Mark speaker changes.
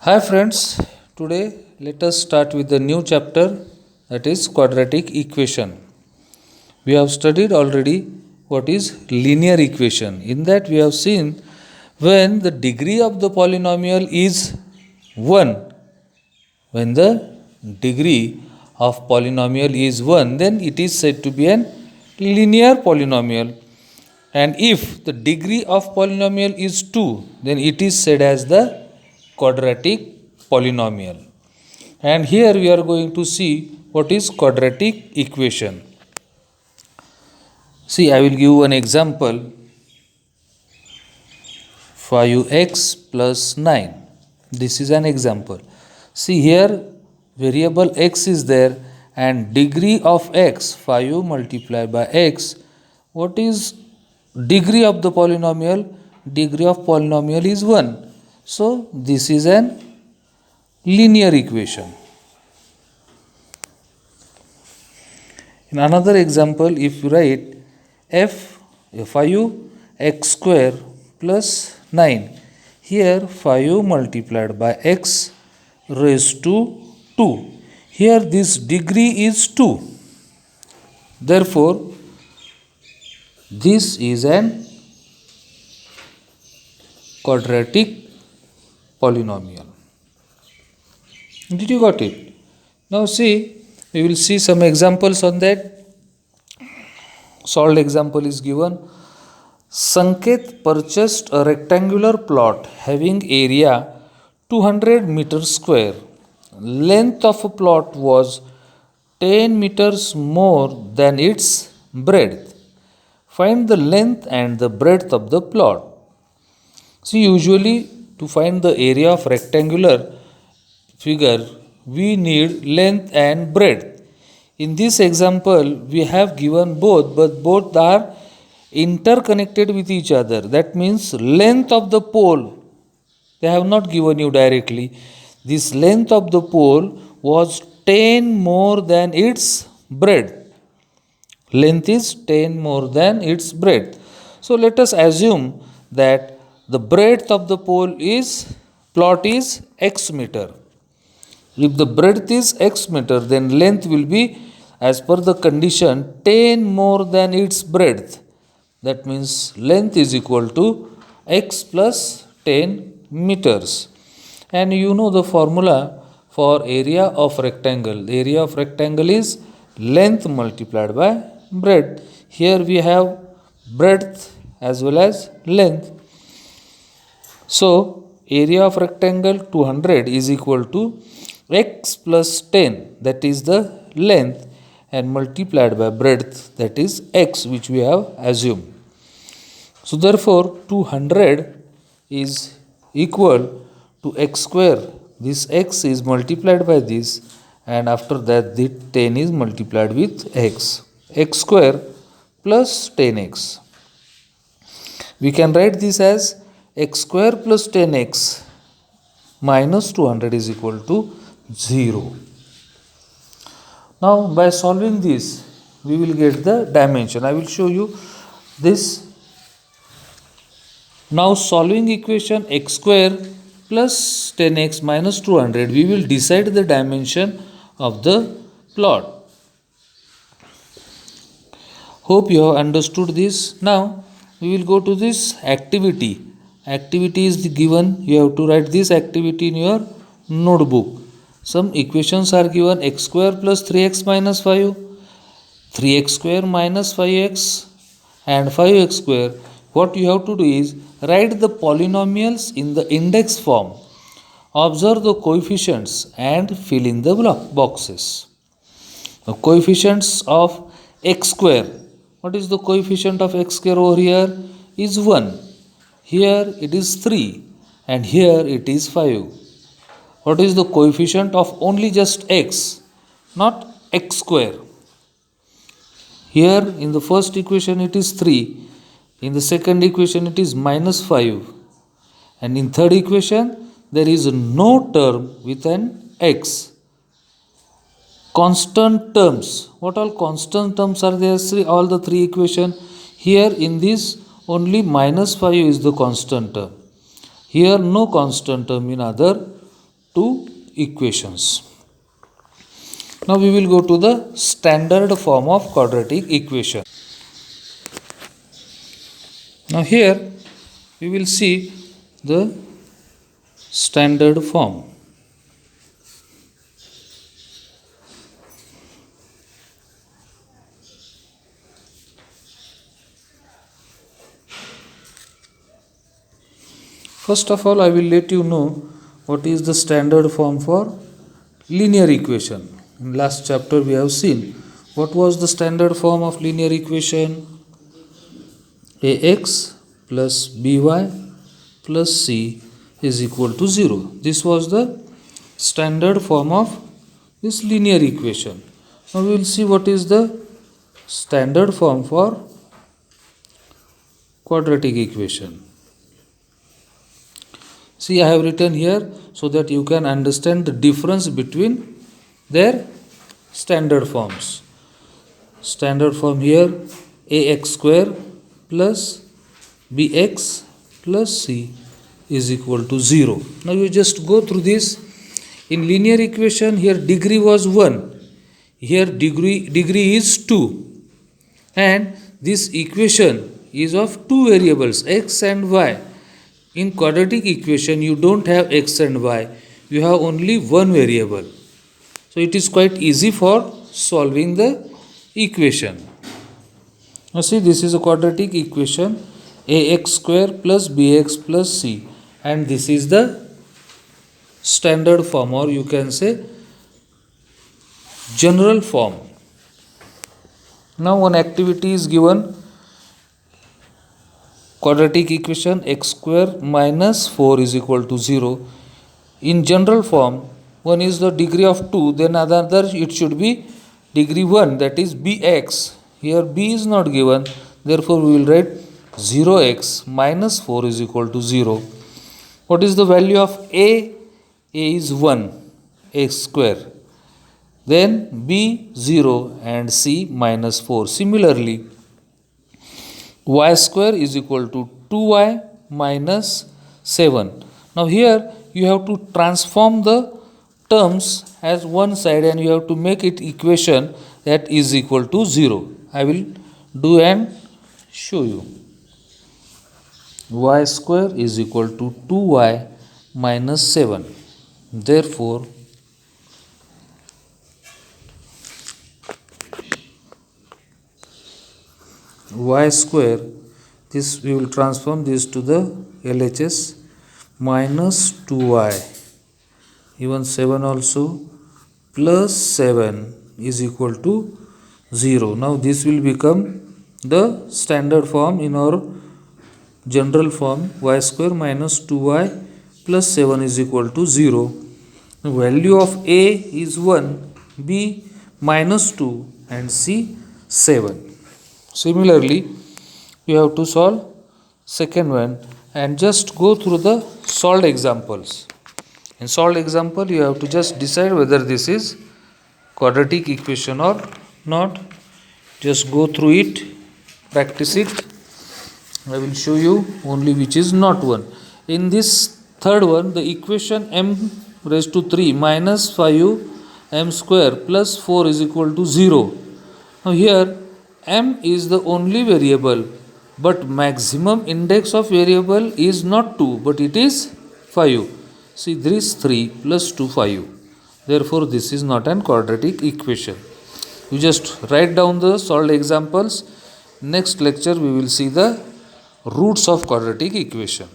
Speaker 1: Hi friends, today let us start with the new chapter, that is quadratic equation. We have studied already what is linear equation. In that we have seen when the degree of the polynomial is 1, when the degree of polynomial is 1, then it is said to be an linear polynomial. And if the degree of polynomial is 2, then it is said as the quadratic polynomial. And here we are going to see what is quadratic equation. See, I will give one example. 5x plus 9. This is an example. See here, variable x is there and degree of x, 5 multiplied by x. What is degree of the polynomial? Degree of polynomial is 1. So, this is an linear equation. In another example, if you write f 5x square plus 9, here 5 multiplied by x raised to 2. Here this degree is 2. Therefore, this is an quadratic polynomial. Did you got it? Now see, we will see some examples on that. Solved example is given. Sanket purchased a rectangular plot having area 200 meters square. Length of a plot was 10 meters more than its breadth. Find the length and the breadth of the plot. See, usually to find the area of rectangular figure, we need length and breadth. In this example, we have given both, but both are interconnected with each other. That means length of the pole, they have not given you directly. This length of the pole was 10 more than its breadth. Length is 10 more than its breadth. So let us assume that the breadth of the pole is plot is x meter. If the breadth is x meter, then length will be, as per the condition, 10 more than its breadth. That means length is equal to x plus 10 meters. And you know the formula for area of rectangle. The area of rectangle is length multiplied by breadth. Here we have breadth as well as length. So, area of rectangle 200 is equal to x plus 10, that is the length, and multiplied by breadth, that is x, which we have assumed. So, therefore, 200 is equal to x square. This x is multiplied by this, and after that the 10 is multiplied with x. X square plus 10x. We can write this as x square plus 10x minus 200 is equal to 0. Now, by solving this, we will get the dimension. I will show you this. Now, solving equation x square plus 10x minus 200, we will decide the dimension of the plot. Hope you have understood this. Now, we will go to this activity. Activity is given. You have to write this activity in your notebook. Some equations are given: x square plus 3x minus 5, 3x square minus 5x, and 5x square. What you have to do is write the polynomials in the index form. Observe the coefficients and fill in the boxes. The coefficients of x square. What is the coefficient of x square over here? Is 1. Here it is 3 and here it is 5. What is the coefficient of only just x, not x square? Here in the first equation it is 3, in the second equation it is minus 5, and in third equation there is no term with an x. Constant terms. What all constant terms are there? See, all the three equation. Here in this only minus 5 is the constant term. Here no constant term in other two equations. Now we will go to the standard form of quadratic equation. Now here we will see the standard form. First of all, I will let you know what is the standard form for linear equation. In last chapter we have seen what was the standard form of linear equation. Ax plus by plus c is equal to 0. This was the standard form of this linear equation. Now we will see what is the standard form for quadratic equation. See, I have written here so that you can understand the difference between their standard forms. Standard form here, ax square plus bx plus c is equal to 0. Now you just go through this. In linear equation, here degree was 1. Here degree is 2. And this equation is of two variables, x and y. In quadratic equation, you don't have x and y. You have only one variable. So it is quite easy for solving the equation. Now see, this is a quadratic equation, ax square plus bx plus c, and this is the standard form, or you can say general form. Now one activity is given, quadratic equation x square minus 4 is equal to 0. In general form, one is the degree of 2, then another it should be degree 1, that is bx. Here b is not given, therefore we will write 0x minus 4 is equal to 0. What is the value of a? A is 1, x square. Then b 0 and c minus 4. Similarly, y square is equal to 2y minus 7. Now here you have to transform the terms as one side and you have to make it equation that is equal to 0. I will do and show you. Y square is equal to 2y minus 7. Therefore, y square, this we will transform this to the LHS, minus 2y, even 7 also, plus 7 is equal to 0. Now this will become the standard form in our general form, y square minus 2y plus 7 is equal to 0. The value of a is 1, b minus 2 and c 7. Similarly, you have to solve second one and just go through the solved examples. In solved example, you have to just decide whether this is quadratic equation or not. Just go through it, practice it. I will show you only which is not one. In this third one, the equation m raised to 3 minus 5 m square plus 4 is equal to 0. Now here m is the only variable, but maximum index of variable is not 2 but it is 5. See, there is 3 plus 2 5. Therefore this is not an quadratic equation. You just write down the solved examples. Next lecture we will see the roots of quadratic equation.